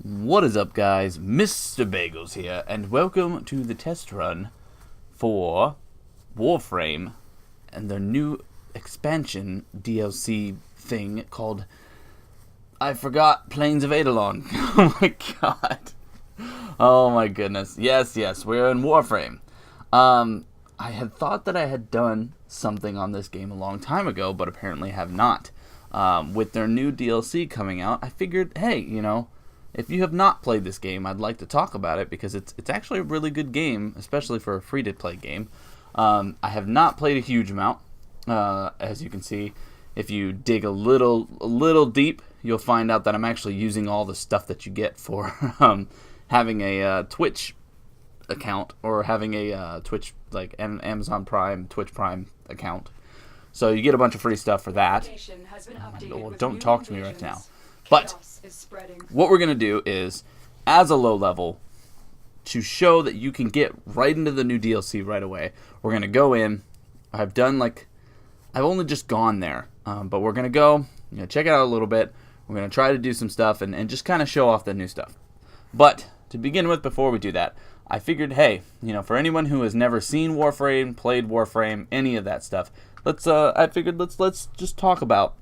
What is up, guys? MrBagelz here, and welcome to the test run for Warframe and their new expansion DLC thing called, I forgot, Plains of Eidolon. Oh my god. Oh my goodness. Yes, we're in Warframe. I had thought that I had done something on this game a long time ago, but apparently have not. With their new DLC coming out, I figured, hey, if you have not played this game, I'd like to talk about it because it's actually a really good game, especially for a free-to-play game. I have not played a huge amount. As you can see, if you dig a little deep, you'll find out that I'm actually using all the stuff that you get for having a Twitch account or having a Twitch, like an Amazon Prime, Twitch Prime account. So you get a bunch of free stuff for that. Well, don't talk to me right now. But what we're going to do is, as a low level, to show that you can get right into the new DLC right away, we're going to go in. I've only just gone there, but we're going to go, check it out a little bit. We're going to try to do some stuff and just kind of show off the new stuff. But to begin with, before we do that, I figured, hey, for anyone who has never seen Warframe, played Warframe, any of that stuff, let's just talk about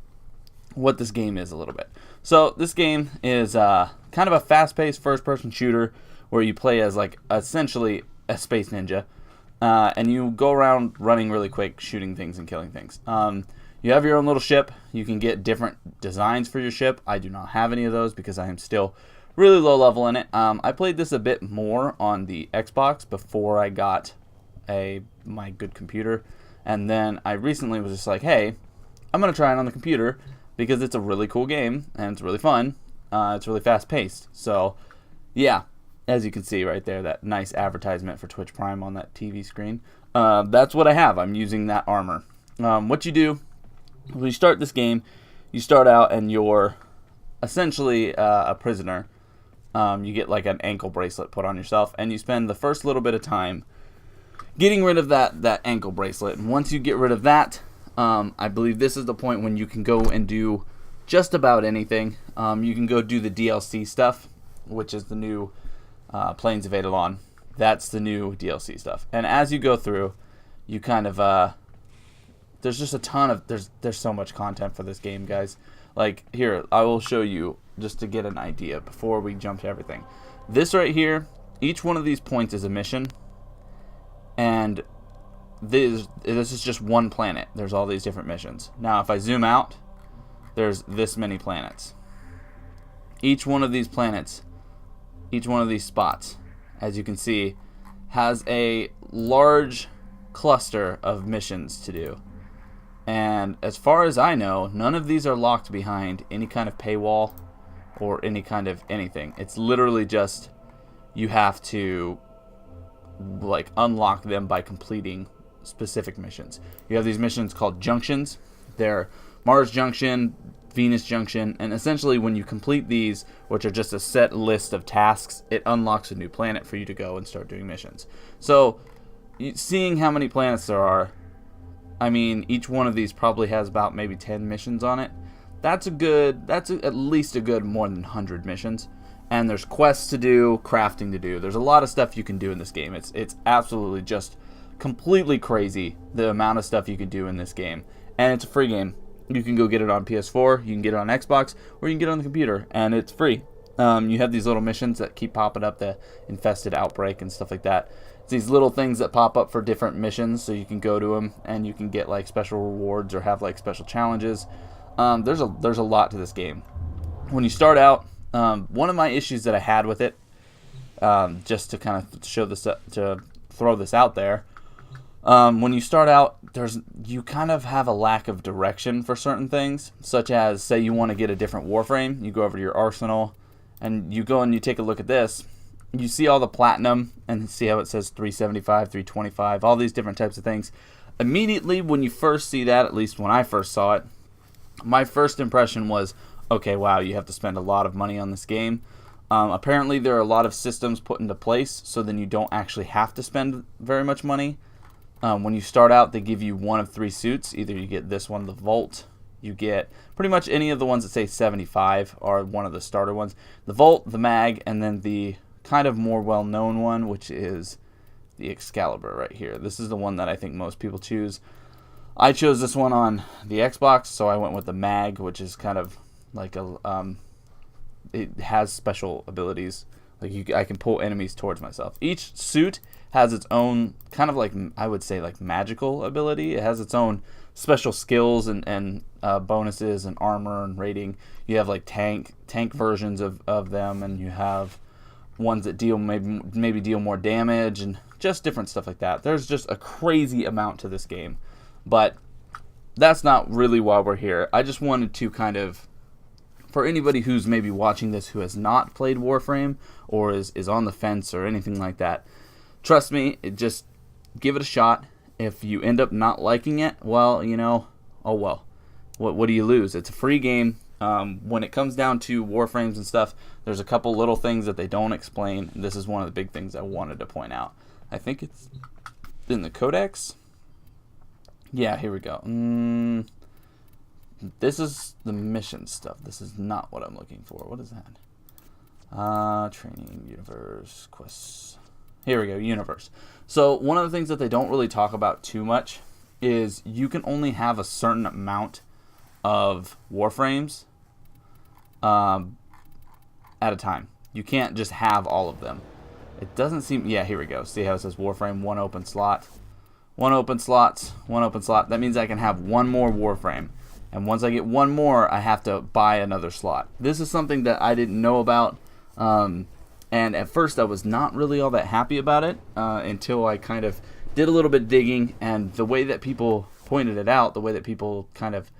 what this game is a little bit. So this game is kind of a fast-paced first-person shooter where you play as essentially a space ninja, and you go around running really quick, shooting things and killing things. You have your own little ship. You can get different designs for your ship. I do not have any of those because I am still really low level in it. I played this a bit more on the Xbox before I got my good computer, and then I recently was just like, hey, I'm gonna try it on the computer because it's a really cool game and it's really fun. It's really fast paced. So yeah, as you can see right there, that nice advertisement for Twitch Prime on that TV screen. That's what I have. I'm using that armor. What you do when you start this game, you start out and you're essentially a prisoner. You get like an ankle bracelet put on yourself, and you spend the first little bit of time getting rid of that ankle bracelet. And once you get rid of that, I believe this is the point when you can go and do just about anything. You can go do the DLC stuff, which is the new Plains of Eidolon. That's the new DLC stuff. And as you go through, you kind of there's just a ton of there's so much content for this game, guys. Like here, I will show you just to get an idea before we jump to everything. This right here, each one of these points is a mission, and this is just one planet. There's all these different missions. Now, if I zoom out, there's this many planets. Each one of these planets, each one of these spots, as you can see, has a large cluster of missions to do. And as far as I know, none of these are locked behind any kind of paywall or any kind of anything. It's literally just you have to unlock them by completing specific missions. You have these missions called junctions. They're Mars Junction, Venus Junction, and essentially when you complete these, which are just a set list of tasks, it unlocks a new planet for you to go and start doing missions. So, seeing how many planets there are, I mean, each one of these probably has about maybe 10 missions on it. That's at least a good more than 100 missions. And there's quests to do, crafting to do. There's a lot of stuff you can do in this game. It's absolutely just completely crazy the amount of stuff you can do in this game. And it's a free game. You can go get it on PS4, you can get it on Xbox, or you can get it on the computer, and it's free. You have these little missions that keep popping up, the infested outbreak and stuff like that. It's these little things that pop up for different missions, so you can go to them and you can get special rewards or have special challenges. There's a lot to this game. When you start out, one of my issues that I had with it, just to kind of show this, to throw this out there, when you start out, you kind of have a lack of direction for certain things, such as, say you want to get a different Warframe, you go over to your arsenal, and you go and you take a look at this. You see all the platinum, and see how it says 375, 325, all these different types of things. Immediately when you first see that, at least when I first saw it, my first impression was, okay, wow, you have to spend a lot of money on this game. Apparently there are a lot of systems put into place, so then you don't actually have to spend very much money. When you start out, they give you one of three suits. Either you get this one, the Vault, you get pretty much any of the ones that say 75 are one of the starter ones. The Volt, the Mag, and then the kind of more well-known one, which is the Excalibur right here. This is the one that I think most people choose. I chose this one on the Xbox, so I went with the Mag, which is kind of like a it has special abilities. Like I can pull enemies towards myself. Each suit has its own kind of like, I would say, like magical ability. It has its own special skills and bonuses and armor and rating. You have like tank versions of them, and you have ones that deal maybe deal more damage and just different stuff like that. There's just a crazy amount to this game. But that's not really why we're here. I just wanted to kind of, for anybody who's maybe watching this who has not played Warframe or is on the fence or anything like that, trust me, just give it a shot. If you end up not liking it, well, you know, oh well. What do you lose? It's a free game. When it comes down to Warframes and stuff, there's a couple little things that they don't explain. This is one of the big things I wanted to point out. I think it's in the Codex. Yeah, here we go. This is the mission stuff. This is not what I'm looking for. What is that? Training, universe, quests. Here we go, universe. So one of the things that they don't really talk about too much is you can only have a certain amount of Warframes at a time. You can't just have all of them. It doesn't seem... Yeah, here we go. See how it says Warframe, one open slot. One open slot, one open slot. That means I can have one more Warframe. And once I get one more, I have to buy another slot. This is something that I didn't know about. And at first I was not really all that happy about it until I kind of did a little bit digging. And the way that people pointed it out, the way that people kind of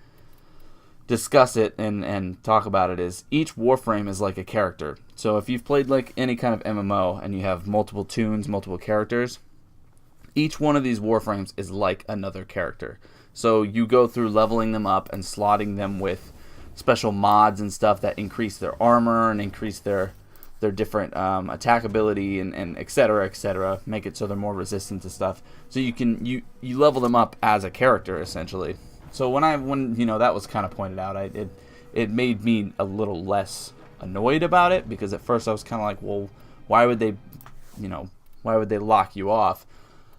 discuss it and talk about it is each Warframe is like a character. So if you've played like any kind of MMO and you have multiple tunes, multiple characters, each one of these Warframes is like another character. So you go through leveling them up and slotting them with special mods and stuff that increase their armor and increase their different attack ability and et cetera, make it so they're more resistant to stuff. So you level them up as a character essentially. So when you know that was kind of pointed out, it made me a little less annoyed about it, because at first I was kind of like, well, why would they lock you off?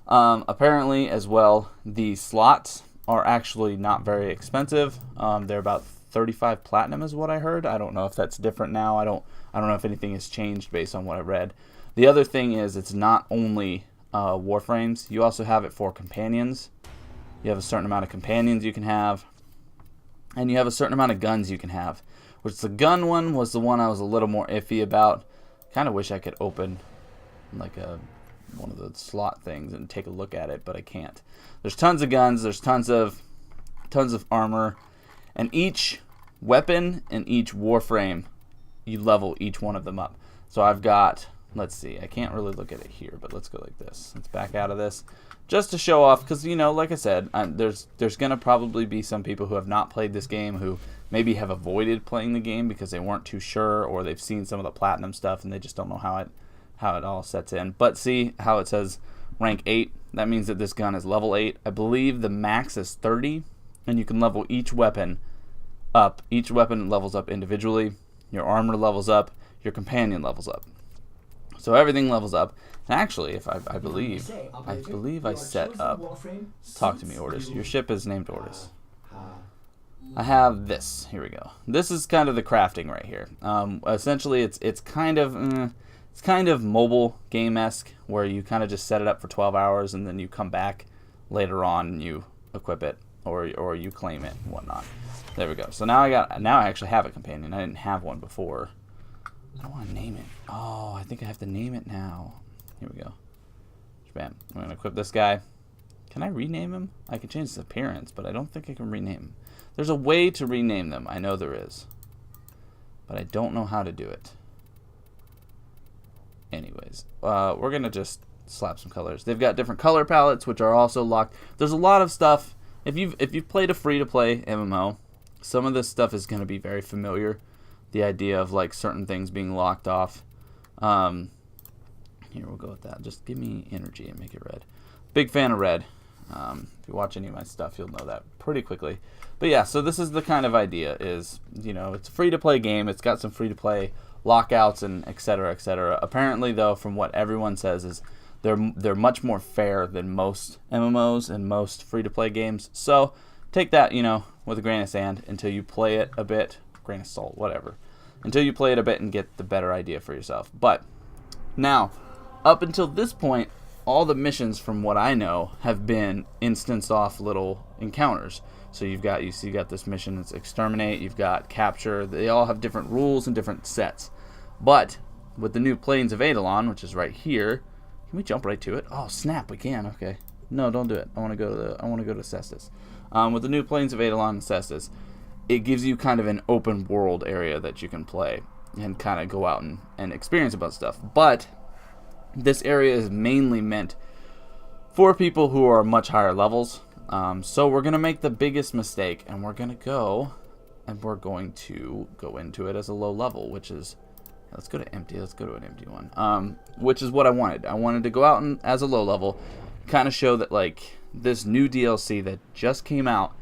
Apparently as well, the slots are actually not very expensive. They're about 35 platinum is what I heard. I don't know if that's different now. I don't know if anything has changed based on what I read. The other thing is it's not only Warframes. You also have it for companions. You have a certain amount of companions you can have, and you have a certain amount of guns you can have. Which the gun one was the one I was a little more iffy about. Kind of wish I could open like one of the slot things and take a look at it, but I can't. There's tons of guns. There's tons of armor, and each weapon and each Warframe, you level each one of them up. So I've got, let's see, I can't really look at it here, but let's go like this. Let's back out of this just to show off, because, you know, like I said, there's going to probably be some people who have not played this game who maybe have avoided playing the game because they weren't too sure, or they've seen some of the platinum stuff and they just don't know how it all sets in. But see how it says rank 8? That means that this gun is level 8. I believe the max is 30, and you can level each weapon up. Each weapon levels up individually. Your armor levels up. Your companion levels up. So everything levels up. And actually, if I believe I set up. Talk to me, Ordis. Your ship is named Ordis. I have this. Here we go. This is kind of the crafting right here. Essentially, it's kind of mobile game-esque, where you kind of just set it up for 12 hours and then you come back later on and you equip it or you claim it and whatnot. There we go. So now I actually have a companion. I didn't have one before. I don't want to name it. Oh, I think I have to name it now. Here we go. Bam. I'm going to equip this guy. Can I rename him? I can change his appearance, but I don't think I can rename him. There's a way to rename them. I know there is. But I don't know how to do it. Anyways, we're going to just slap some colors. They've got different color palettes, which are also locked. There's a lot of stuff. If you've played a free-to-play MMO, some of this stuff is going to be very familiar. The idea of like certain things being locked off. Here, we'll go with that. Just give me energy and make it red. Big fan of red. If you watch any of my stuff, you'll know that pretty quickly. But yeah, so this is the kind of idea is, you know, it's a free-to-play game. It's got some free-to-play lockouts and et cetera, et cetera. Apparently, though, from what everyone says is they're much more fair than most MMOs and most free-to-play games. So take that, you know, with a grain of sand until you play it a bit. Grain of salt, whatever. Until you play it a bit and get the better idea for yourself. But now, up until this point, all the missions, from what I know, have been instanced off little encounters. So you got this mission that's exterminate, you've got capture. They all have different rules and different sets. But with the new Plains of Eidolon, which is right here, can we jump right to it? Oh snap, we can. Okay, no, don't do it. I want to go to Cestus. With the new Plains of Eidolon and Cestus, it gives you kind of an open world area that you can play and kind of go out and experience about stuff. But this area is mainly meant for people who are much higher levels. So we're going to make the biggest mistake, and we're going to go into it as a low level, which is, let's go to empty. Let's go to an empty one, which is what I wanted. I wanted to go out as a low level, kind of show that, like, this new DLC that just came out,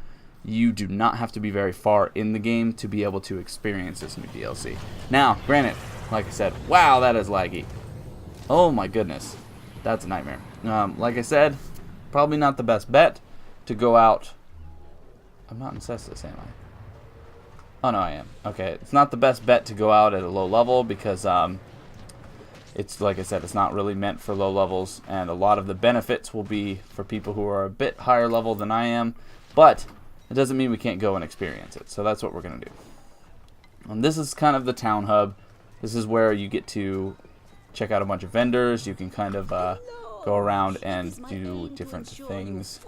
you do not have to be very far in the game to be able to experience this new DLC. Now, granted, like I said, wow, that is laggy. Oh my goodness, that's a nightmare. Like I said, probably not the best bet to go out. I'm not in Cestus, am I? Oh no, I am. Okay, it's not the best bet to go out at a low level because it's, like I said, it's not really meant for low levels, and a lot of the benefits will be for people who are a bit higher level than I am. But it doesn't mean we can't go and experience it. So that's what we're gonna do. And this is kind of the town hub. This is where you get to check out a bunch of vendors. You can kind of go around and do different things.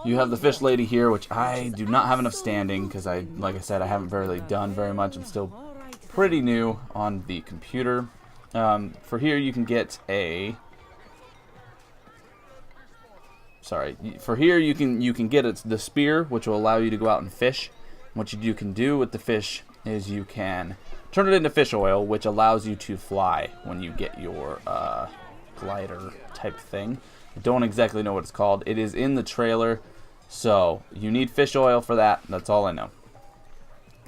You have the fish lady here, which I do not have enough standing because like I said, I haven't really done very much. I'm still pretty new on the computer. For here, you can get a. Sorry. For here, you can get the spear, which will allow you to go out and fish. What you can do with the fish is you can turn it into fish oil, which allows you to fly when you get your glider type thing. I don't exactly know what it's called. It is in the trailer, so you need fish oil for that. That's all I know.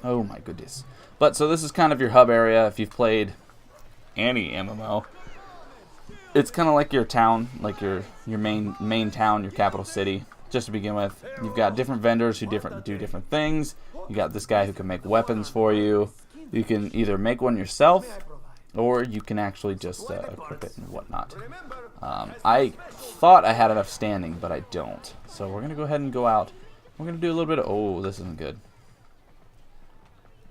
Oh my goodness. But so this is kind of your hub area. If you've played any MMO, it's kind of like your town, like your main town, your capital city. Just to begin with, you've got different vendors who do different things. You got this guy who can make weapons for you. You can either make one yourself, or you can actually just equip it and whatnot. I thought I had enough standing, but I don't. So we're going to go ahead and go out. We're going to do a little bit of... Oh, this isn't good.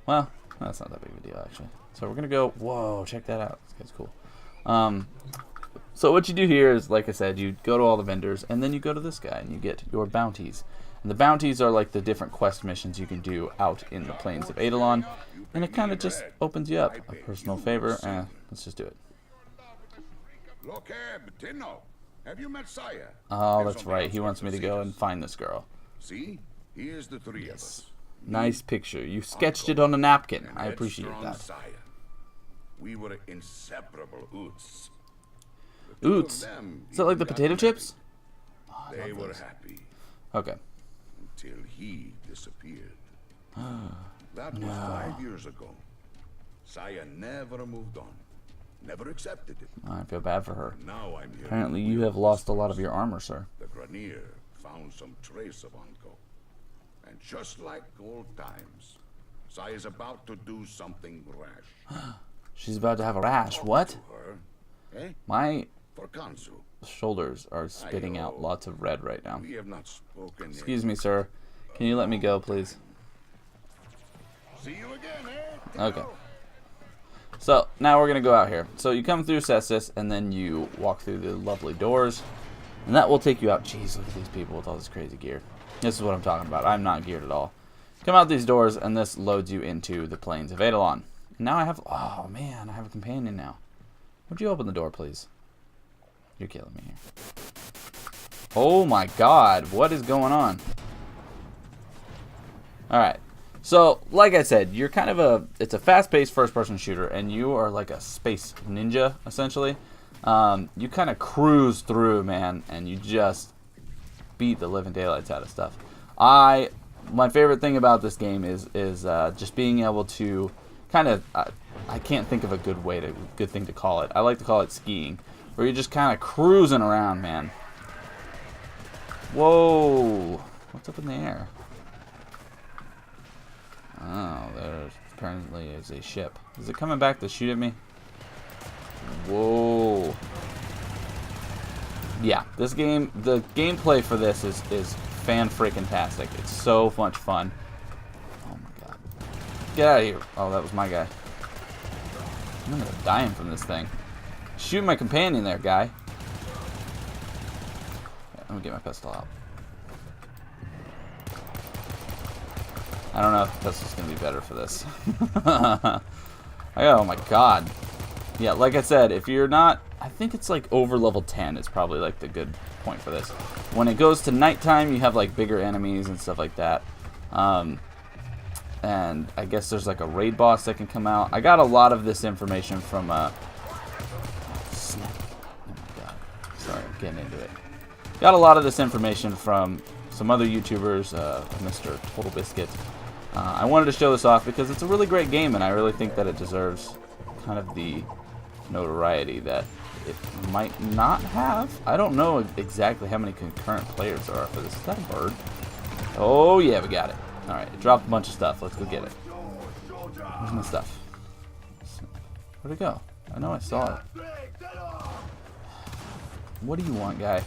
Well, that's not that big of a deal, actually. So we're going to go... Whoa, check that out. This guy's cool. So what you do here is, like I said, you go to all the vendors, and then you go to this guy, and you get your bounties. And the bounties are like the different quest missions you can do out in the Plains of Eidolon. And it kind of just opens you up. A personal favor. Let's just do it. Have you met Saya? Oh, that's right. He wants me to go and find this girl. See, here's the three of us. Nice picture. You sketched it on a napkin. I appreciate that. We were inseparable Oots. Oots? Is that like the potato chips? Oh, they were happy. Okay. Until he disappeared. That was 5 years ago. Saya never moved on. Never accepted it. I feel bad for her. Now I'm here. Apparently you have lost a lot of your armor, sir. The Granier found some trace of Anko. And just like old times, Saya's about to do something rash. She's about to have a rash. What? Eh? My For Kansu. shoulders are spitting out lots of red right now. We have not spoken yet. Excuse me, sir. Can you let me go, please? See you again, eh? Okay. So, now we're going to go out here. So, you come through Cestus, and then you walk through the lovely doors. And that will take you out. Jeez, look at these people with all this crazy gear. This is what I'm talking about. I'm not geared at all. Come out these doors, and this loads you into the Plains of Eidolon. Now I have... Oh, man, I have a companion now. Would you open the door, please? You're killing me here. Oh, my God. What is going on? Alright. So, like I said, you're kind of it's a fast-paced first-person shooter, and you are like a space ninja, essentially. You kind of cruise through, man, and you just beat the living daylights out of stuff. My favorite thing about this game is just being able to kind of, I can't think of a good thing to call it. I like to call it skiing, where you're just kind of cruising around, man. Whoa, what's up in the air? Oh, there apparently is a ship. Is it coming back to shoot at me? Whoa. Yeah, this game, the gameplay for this is fan-freaking-tastic. It's so much fun. Oh my god. Get out of here. Oh, that was my guy. I'm gonna be dying from this thing. Shoot my companion there, guy. Yeah, let me get my pistol out. I don't know if the pistol's gonna be better for this. Oh my god. Yeah, like I said, if you're not, I think it's like over level 10 is probably like the good point for this. When it goes to nighttime, you have like bigger enemies and stuff like that. And I guess there's like a raid boss that can come out. I got a lot of this information from snap. Oh my god. Sorry, I'm getting into it. Got a lot of this information from some other YouTubers, Mr. Total Biscuit. I wanted to show this off because it's a really great game, and I really think that it deserves kind of the notoriety that it might not have. I don't know exactly how many concurrent players there are for this. Is that a bird? Oh yeah, we got it. Alright, it dropped a bunch of stuff. Let's go get it. Where's my stuff? Where'd it go? I know I saw it. What do you want, guy?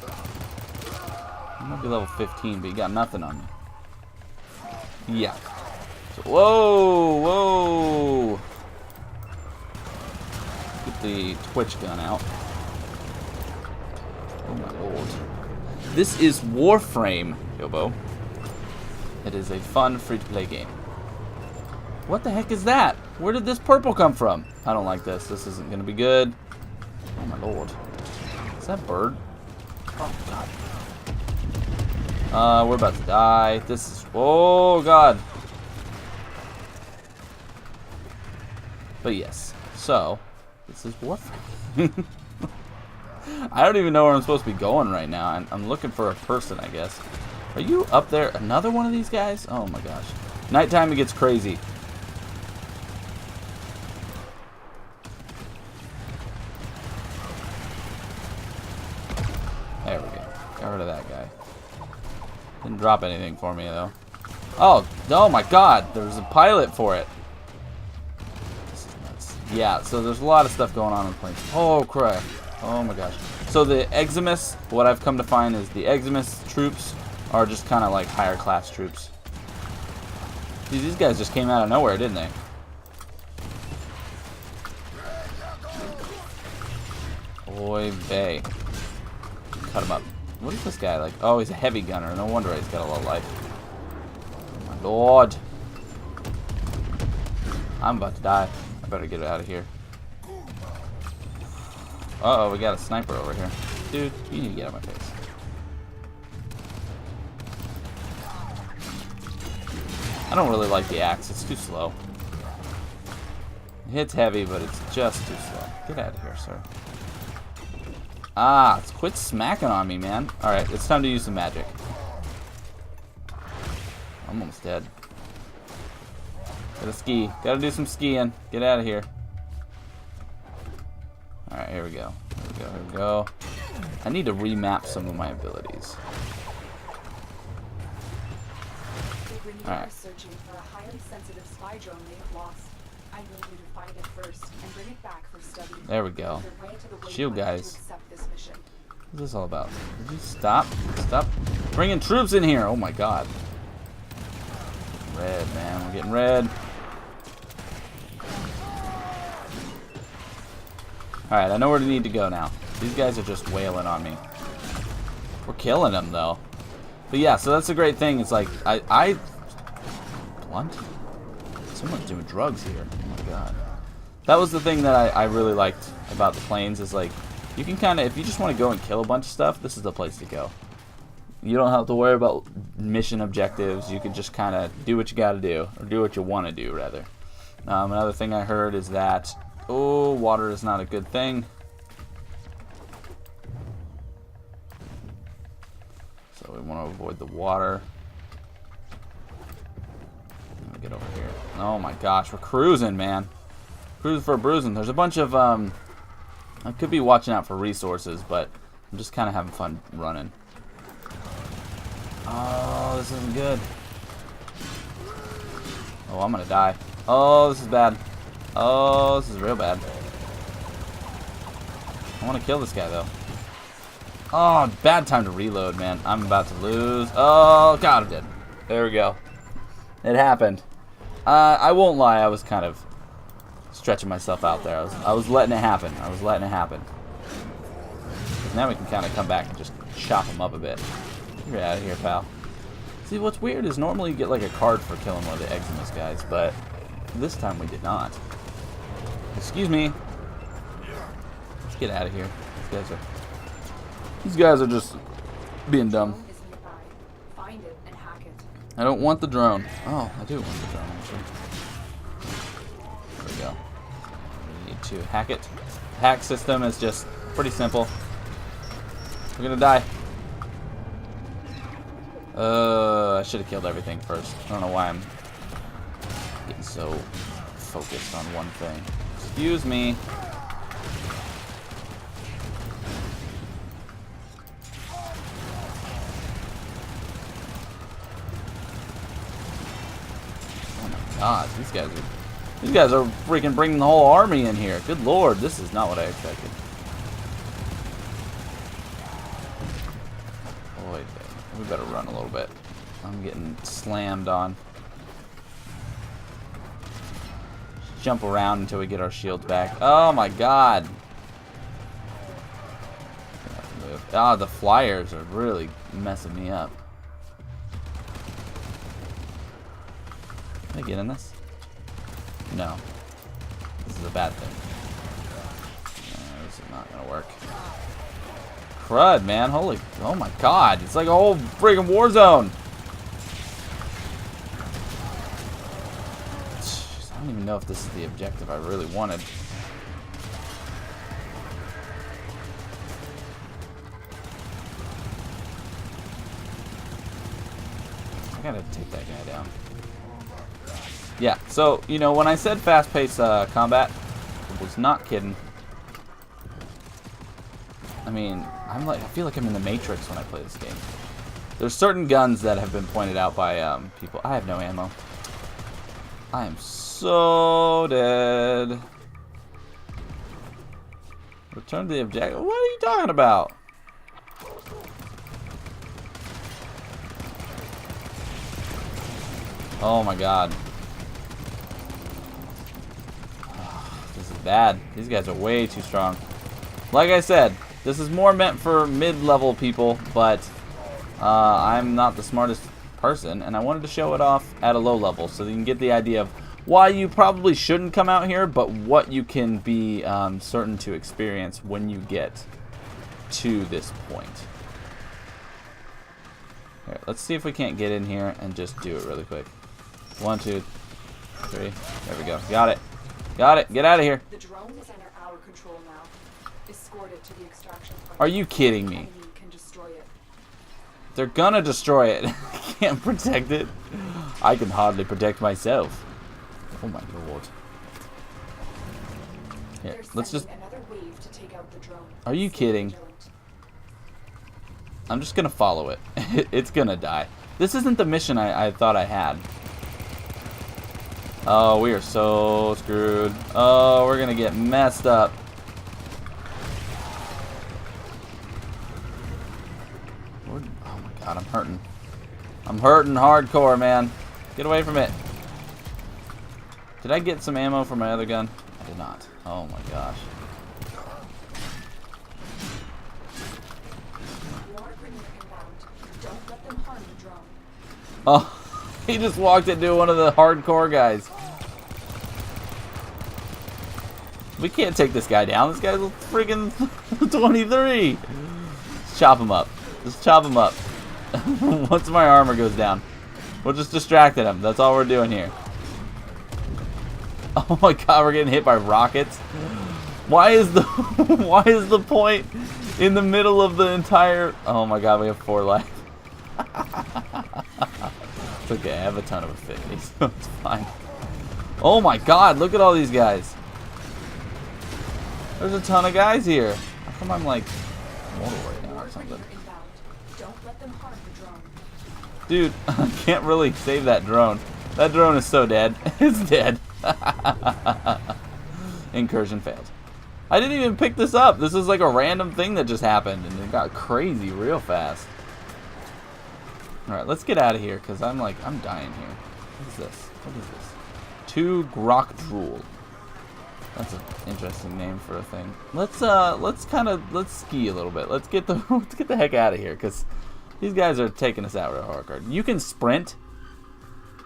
I might be level 15, but you got nothing on me. Yeah. So, whoa, whoa. Get the Twitch gun out. Oh my lord. This is Warframe, Yobo. It is a fun free-to-play game. What the heck is that? Where did this purple come from? I don't like this. This isn't going to be good. Oh my lord. Is that a bird? Oh god. We're about to die. This is... Oh god. But yes. So, this is Warframe. I don't even know where I'm supposed to be going right now. I'm looking for a person, I guess. Are you up there? Another one of these guys? Oh my gosh. Nighttime it gets crazy. There we go. Got rid of that guy. Didn't drop anything for me though. Oh my god. There's a pilot for it. This is nuts. Yeah, so there's a lot of stuff going on in Plains. Oh crap. Oh my gosh. So the Eximus, what I've come to find is the Eximus troops are just kind of like higher class troops. These guys just came out of nowhere, didn't they? Oy vey. Cut him up. What is this guy like? Oh, he's a heavy gunner. No wonder he's got a lot of life. Oh my lord. I'm about to die. I better get out of here. Uh-oh, we got a sniper over here. Dude, you need to get out of my face. I don't really like the axe. It's too slow. It hits heavy, but it's just too slow. Get out of here, sir. Ah, quit smacking on me, man. Alright, it's time to use some magic. I'm almost dead. Gotta ski. Gotta do some skiing. Get out of here. Alright, here we go. Here we go, here we go. I need to remap some of my abilities. Alright. Searching for a highly sensitive spy drone they have lost. I need you to find it first and bring it back for study. There we go. Shield guys. What's this all about? Did you stop? Stop bringing troops in here. Oh my god. Red, man. We're getting red. Alright, I know where to need to go now. These guys are just wailing on me. We're killing them, though. But yeah, so that's the great thing. It's like, Blunt? Someone's doing drugs here. Oh my god. That was the thing that I really liked about the Plains, is like, you can kind of, if you just want to go and kill a bunch of stuff, this is the place to go. You don't have to worry about mission objectives. You can just kind of do what you got to do, or do what you want to do, rather. Another thing I heard is that, oh, water is not a good thing. So we want to avoid the water. Let me get over here. Oh my gosh, we're cruising, man. Cruising for a bruising. There's a bunch of, I could be watching out for resources, but I'm just kind of having fun running. Oh, this isn't good. Oh, I'm gonna die. Oh, this is bad. Oh, this is real bad. I want to kill this guy, though. Oh, bad time to reload, man. I'm about to lose. Oh, God, I'm dead. There we go. It happened. I won't lie. I was kind of stretching myself out there. I was letting it happen. I was letting it happen. Now we can kind of come back and just chop him up a bit. Get out of here, pal. See, what's weird is normally you get like a card for killing one of the Eximus guys, but this time we did not. Excuse me. Let's get out of here. These guys are just being dumb. Find it and hack it. I don't want the drone. Oh, I do want the drone, actually. There we go. We need to hack it. The hack system is just pretty simple. We're gonna die. I should have killed everything first. I don't know why I'm getting so focused on one thing. Excuse me. Oh my God, these guys are freaking bringing the whole army in here. Good Lord, this is not what I expected. Boy, we better run a little bit. I'm getting slammed on. Just jump around until we get our shields back. Oh my God. Ah, the flyers are really messing me up. Can I get in this? No. This is a bad thing. This is not gonna work. Crud, man. Holy, oh my God. It's like a whole friggin' war zone. Jeez, I don't even know if this is the objective I really wanted. I gotta take that guy down. Yeah, so, you know, when I said fast-paced combat, I was not kidding. I mean, I feel like I'm in the Matrix when I play this game. There's certain guns that have been pointed out by people. I have no ammo. I am so dead. Return to the objective. What are you talking about? Oh my God. This is bad. These guys are way too strong. Like I said, this is more meant for mid-level people, but I'm not the smartest person, and I wanted to show it off at a low level so that you can get the idea of why you probably shouldn't come out here, but what you can be certain to experience when you get to this point. Here, let's see if we can't get in here and just do it really quick. 1, 2, 3. There we go. Got it. Got it. Get out of here. The drone is under our control now. Escort it to the extraction point. Are you kidding me? Enemy can destroy it. They're gonna destroy it. Can't protect it. I can hardly protect myself. Oh my Lord. Here, They're let's just. sending another wave to take out the drone. Are you Stay kidding? vigilant. I'm just gonna follow it. It's gonna die. This isn't the mission I thought I had. Oh, we are so screwed. Oh, we're gonna get messed up. Oh my God, I'm hurting. I'm hurting hardcore, man. Get away from it. Did I get some ammo for my other gun? I did not. Oh my gosh. Water grenade inbound. Don't let them harm the drone. Oh, he just walked into one of the hardcore guys. We can't take this guy down. This guy's freaking 23. Just chop him up. Just chop him up. Once my armor goes down, we'll just distract him. That's all we're doing here. Oh my God, we're getting hit by rockets. Why is the point in the middle of the entire? Oh my God, we have 4 life. It's okay, I have a ton of affinity, so it's fine. Oh my god, look at all these guys. There's a ton of guys here. How come I'm like mortal right now or something? Don't let them harm the drone. Dude, I can't really save that drone. That drone is so dead. It's dead. Incursion failed. I didn't even pick this up. This is like a random thing that just happened, and it got crazy real fast. Alright, let's get out of here, because I'm dying here. What is this? What is this? 2 Grok Drool. That's an interesting name for a thing. Let's ski a little bit. Let's get the heck out of here, because these guys are taking us out real hard. You can sprint,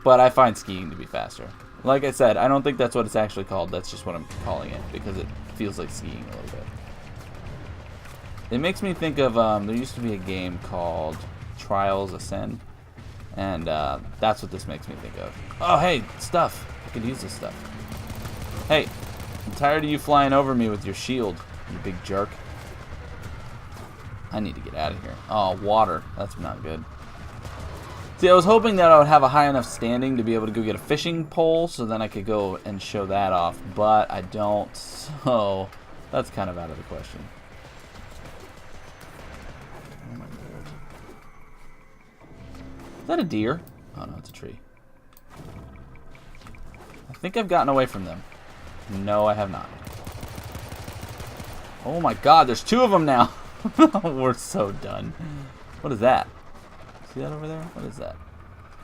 but I find skiing to be faster. Like I said, I don't think that's what it's actually called. That's just what I'm calling it, because it feels like skiing a little bit. It makes me think of, there used to be a game called Trials Ascend, and that's what this makes me think of. Oh, hey, stuff. I could use this stuff. Hey, I'm tired of you flying over me with your shield, you big jerk. I need to get out of here. Oh, water. That's not good. See, I was hoping that I would have a high enough standing to be able to go get a fishing pole, so then I could go and show that off, but I don't, so that's kind of out of the question. Oh my lord. Is that a deer? Oh no, it's a tree. I think I've gotten away from them. No, I have not. Oh my god, there's 2 of them now. We're so done. What is that? See that over there? What is that?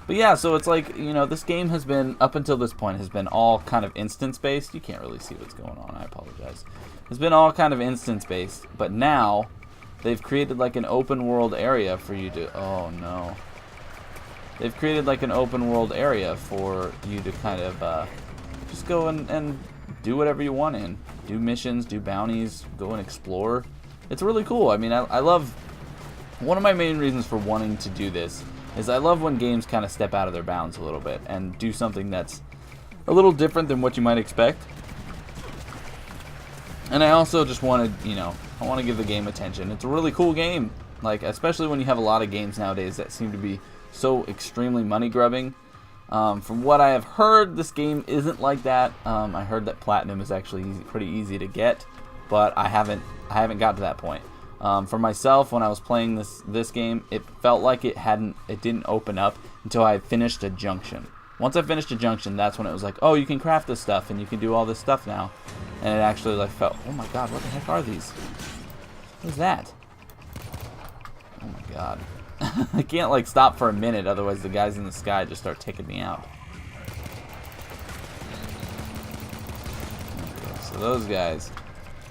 But yeah, so it's like, you know, this game has been, up until this point, has been all kind of instance-based. You can't really see what's going on. I apologize. It's been all kind of instance-based, but now they've created like an open world area for you to, oh no. They've created like an open world area for you to kind of just go and do whatever you want in. Do missions, do bounties, go and explore. It's really cool. I mean, I love, one of my main reasons for wanting to do this is I love when games kind of step out of their bounds a little bit and do something that's a little different than what you might expect. And I also just wanted, you know, I want to give the game attention. It's a really cool game, like especially when you have a lot of games nowadays that seem to be so extremely money grubbing. From what I have heard, this game isn't like that. I heard that Platinum is actually pretty easy to get, but I haven't got to that point. For myself, when I was playing this game, it felt like it didn't open up until I finished a junction. Once I finished a junction, that's when it was like, oh, you can craft this stuff and you can do all this stuff now. And it actually like felt, oh my god, what the heck are these? What is that? Oh my god. I can't like stop for a minute, otherwise the guys in the sky just start taking me out. Okay, so those guys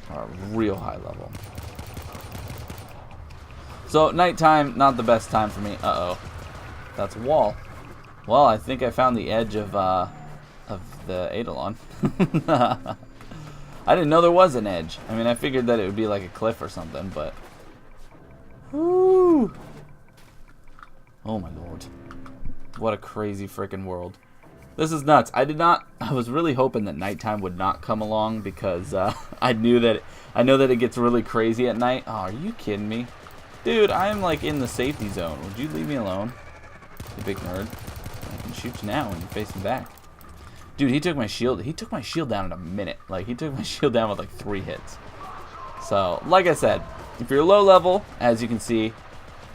are real high level. So nighttime, not the best time for me. Uh-oh. That's a wall. Well, I think I found the edge of the Eidolon. I didn't know there was an edge. I mean, I figured that it would be like a cliff or something, but... Woo! Oh my lord. What a crazy freaking world. This is nuts. I was really hoping that nighttime would not come along because I know that it gets really crazy at night. Oh, are you kidding me? Dude, I am like in the safety zone. Would you leave me alone? You big nerd. I can shoot you now when you're facing back. Dude, he took my shield. He took my shield down in a minute. Like, he took my shield down with like 3 hits. So, like I said, if you're low level, as you can see,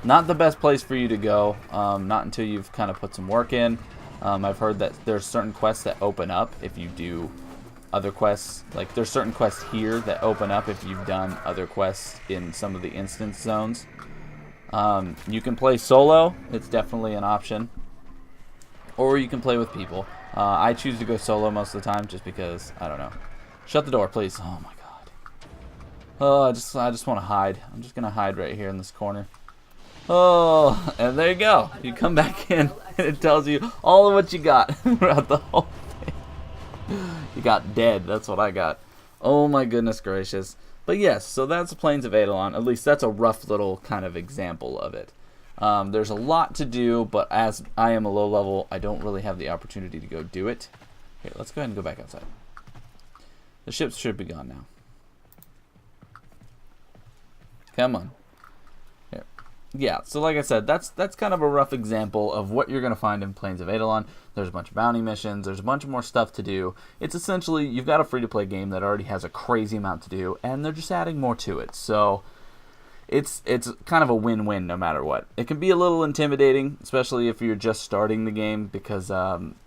not the best place for you to go. Not until you've kind of put some work in. I've heard that there's certain quests that open up if you do other quests. Like, there's certain quests here that open up if you've done other quests in some of the instance zones. You can play solo. It's definitely an option. Or you can play with people. I choose to go solo most of the time just because, I don't know. Shut the door, please. Oh my god. Oh, I just want to hide. I'm just going to hide right here in this corner. Oh, and there you go. You come back in and it tells you all of what you got throughout the whole thing. You got dead. That's what I got. Oh my goodness gracious. But yes, so that's the Plains of Eidolon. At least that's a rough little kind of example of it. There's a lot to do, but as I am a low level, I don't really have the opportunity to go do it. Here, let's go ahead and go back outside. The ships should be gone now. Come on. Here. yeah, so like I said, that's kind of a rough example of what you're going to find in Plains of Eidolon. There's a bunch of bounty missions. There's a bunch more stuff to do. It's essentially, you've got a free-to-play game that already has a crazy amount to do, and they're just adding more to it. So it's kind of a win-win no matter what. It can be a little intimidating, especially if you're just starting the game, because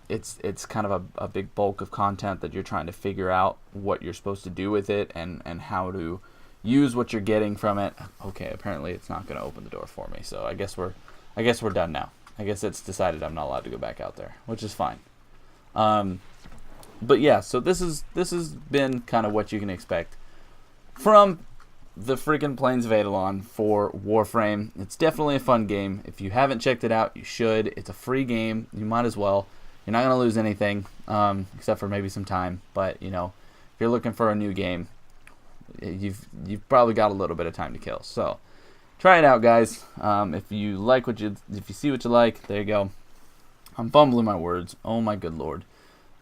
it's kind of a big bulk of content that you're trying to figure out what you're supposed to do with it and how to use what you're getting from it. Okay, apparently it's not going to open the door for me, so I guess we're done now. I guess it's decided I'm not allowed to go back out there, which is fine. But yeah, so this has been kind of what you can expect from the freaking Plains of Eidolon for Warframe. It's definitely a fun game. If you haven't checked it out, you should. It's a free game. You might as well. You're not going to lose anything, except for maybe some time. But if you're looking for a new game, you've probably got a little bit of time to kill. So try it out, guys. If you see what you like, there you go. I'm fumbling my words. Oh my good lord.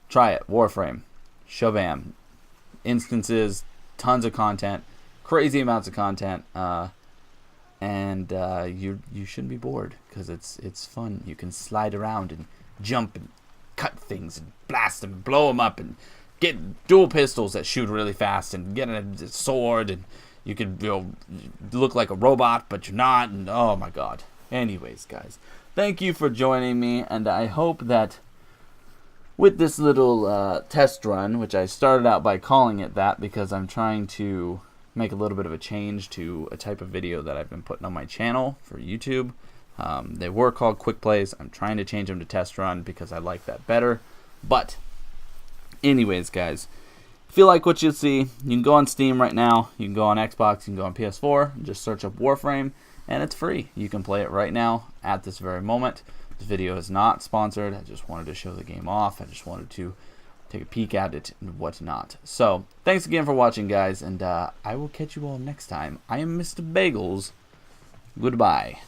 Try it. Warframe. Shabam. Instances, tons of content, crazy amounts of content, and you shouldn't be bored because it's fun. You can slide around and jump and cut things and blast them, and blow them up, and get dual pistols that shoot really fast, and get a sword, and you could look like a robot, but you're not, and oh my god. Anyways, guys, thank you for joining me, and I hope that with this little test run, which I started out by calling it that because I'm trying to make a little bit of a change to a type of video that I've been putting on my channel for YouTube. They were called quick plays. I'm trying to change them to test run because I like that better. But anyways, guys, if you like what you see, you can go on Steam right now. You can go on Xbox. You can go on PS4. And just search up Warframe, and it's free. You can play it right now at this very moment. This video is not sponsored. I just wanted to show the game off. I just wanted to take a peek at it and whatnot. So thanks again for watching, guys, and I will catch you all next time. I am MrBagelz. Goodbye.